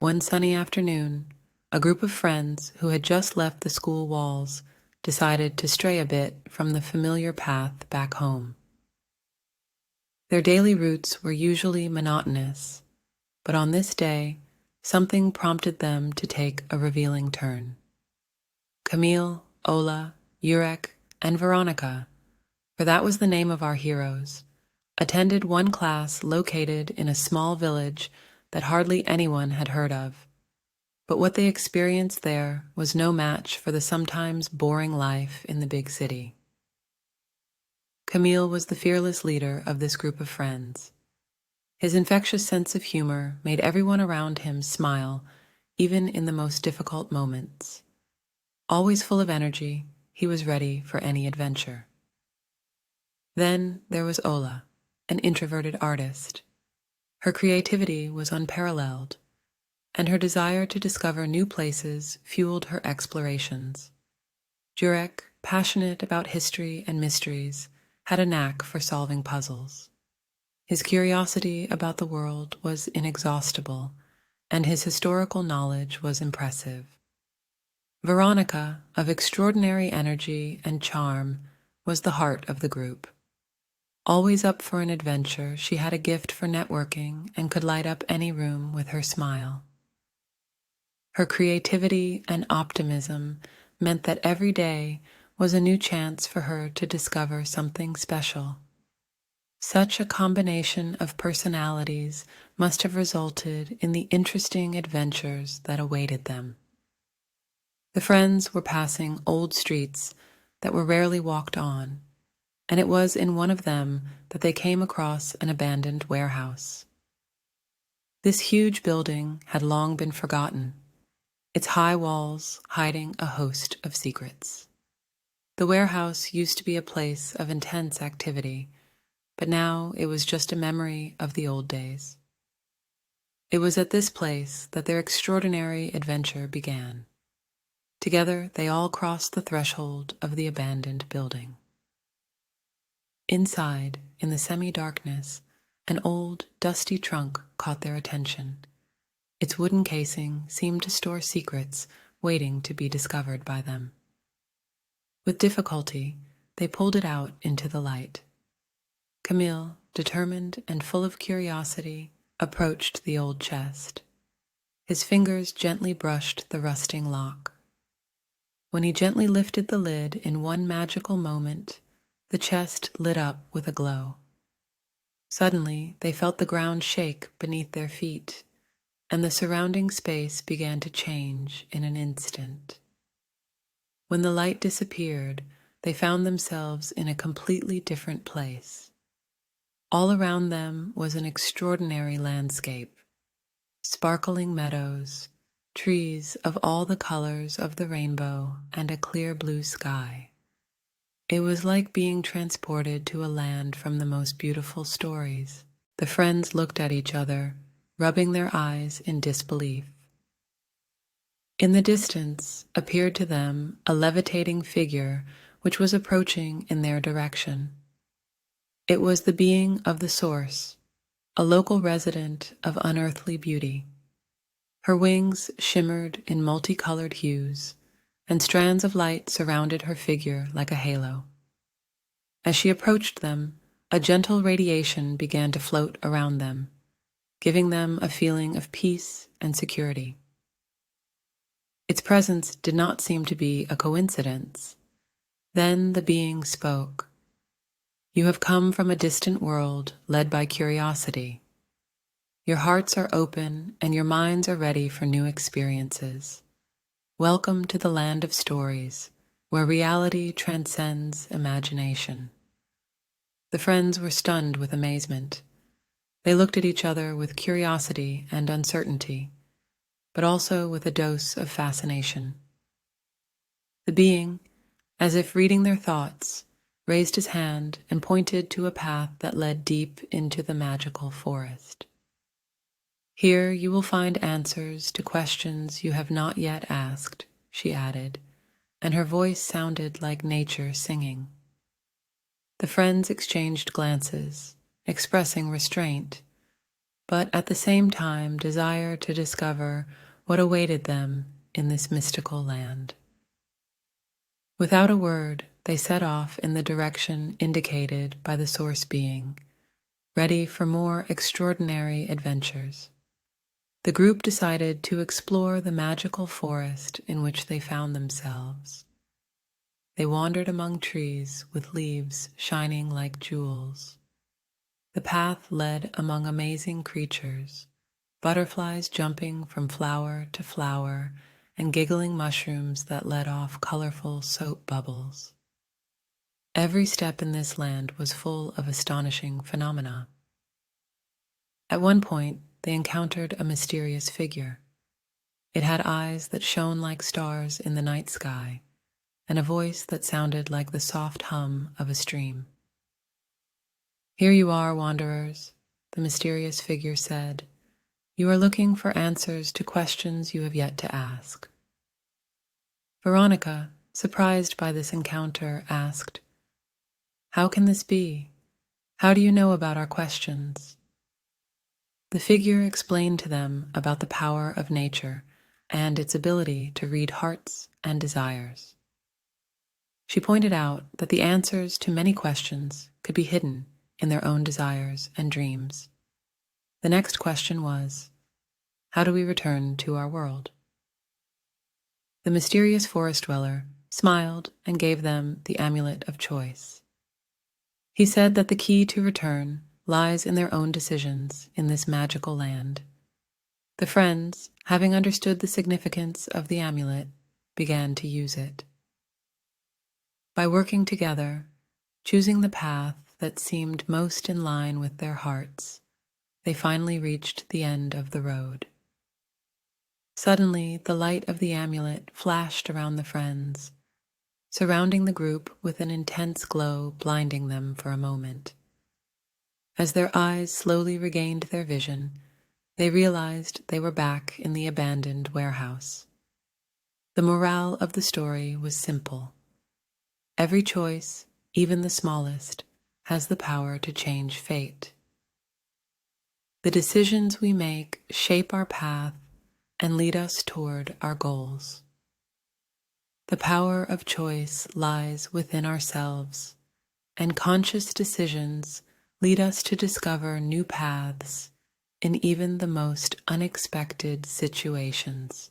One sunny afternoon, a group of friends who had just left the school walls decided to stray a bit from the familiar path back home. Their daily routes were usually monotonous, but on this day, something prompted them to take a revealing turn. Camille, Ola, Urek, and Veronica, for that was the name of our heroes, attended one class located in a small village that hardly anyone had heard of. But what they experienced there was no match for the sometimes boring life in the big city. Camille was the fearless leader of this group of friends. His infectious sense of humor made everyone around him smile, even in the most difficult moments. Always full of energy, he was ready for any adventure. Then there was Ola, an introverted artist. Her creativity was unparalleled, and her desire to discover new places fueled her explorations. Jurek, passionate about history and mysteries, had a knack for solving puzzles. His curiosity about the world was inexhaustible, and his historical knowledge was impressive. Veronica, of extraordinary energy and charm, was the heart of the group. Always up for an adventure, she had a gift for networking and could light up any room with her smile. Her creativity and optimism meant that every day was a new chance for her to discover something special. Such a combination of personalities must have resulted in the interesting adventures that awaited them. The friends were passing old streets that were rarely walked on, and it was in one of them that they came across an abandoned warehouse. This huge building had long been forgotten, its high walls hiding a host of secrets. The warehouse used to be a place of intense activity, but now it was just a memory of the old days. It was at this place that their extraordinary adventure began. Together, they all crossed the threshold of the abandoned building. Inside, in the semi-darkness, an old, dusty trunk caught their attention. Its wooden casing seemed to store secrets waiting to be discovered by them. With difficulty, they pulled it out into the light. Camille, determined and full of curiosity, approached the old chest. His fingers gently brushed the rusting lock. When he gently lifted the lid in one magical moment, the chest lit up with a glow. Suddenly, they felt the ground shake beneath their feet, and the surrounding space began to change in an instant. When the light disappeared, they found themselves in a completely different place. All around them was an extraordinary landscape, sparkling meadows, trees of all the colors of the rainbow, and a clear blue sky. It was like being transported to a land from the most beautiful stories. The friends looked at each other, rubbing their eyes in disbelief. In the distance appeared to them a levitating figure which was approaching in their direction. It was the being of the source, a local resident of unearthly beauty. Her wings shimmered in multicolored hues, and strands of light surrounded her figure like a halo. As she approached them, a gentle radiation began to float around them, giving them a feeling of peace and security. Its presence did not seem to be a coincidence. Then the being spoke. "You have come from a distant world led by curiosity. Your hearts are open and your minds are ready for new experiences. Welcome to the land of stories, where reality transcends imagination." The friends were stunned with amazement. They looked at each other with curiosity and uncertainty, but also with a dose of fascination. The being, as if reading their thoughts, raised his hand and pointed to a path that led deep into the magical forest. "Here you will find answers to questions you have not yet asked," she added, and her voice sounded like nature singing. The friends exchanged glances, expressing restraint, but at the same time desire to discover what awaited them in this mystical land. Without a word, they set off in the direction indicated by the Source Being, ready for more extraordinary adventures. The group decided to explore the magical forest in which they found themselves. They wandered among trees with leaves shining like jewels. The path led among amazing creatures, butterflies jumping from flower to flower and giggling mushrooms that let off colorful soap bubbles. Every step in this land was full of astonishing phenomena. At one point, they encountered a mysterious figure. It had eyes that shone like stars in the night sky, and a voice that sounded like the soft hum of a stream. "Here you are, wanderers," the mysterious figure said. "You are looking for answers to questions you have yet to ask." Veronica, surprised by this encounter, asked, "How can this be? How do you know about our questions?" The figure explained to them about the power of nature and its ability to read hearts and desires. She pointed out that the answers to many questions could be hidden in their own desires and dreams. The next question was, how do we return to our world? The mysterious forest dweller smiled and gave them the amulet of choice. He said that the key to return lies in their own decisions in this magical land. The friends, having understood the significance of the amulet, began to use it. By working together, choosing the path that seemed most in line with their hearts, they finally reached the end of the road. Suddenly, the light of the amulet flashed around the friends, surrounding the group with an intense glow, blinding them for a moment. As their eyes slowly regained their vision, they realized they were back in the abandoned warehouse. The morale of the story was simple. Every choice, even the smallest, has the power to change fate. The decisions we make shape our path and lead us toward our goals. The power of choice lies within ourselves, and conscious decisions lead us to discover new paths in even the most unexpected situations.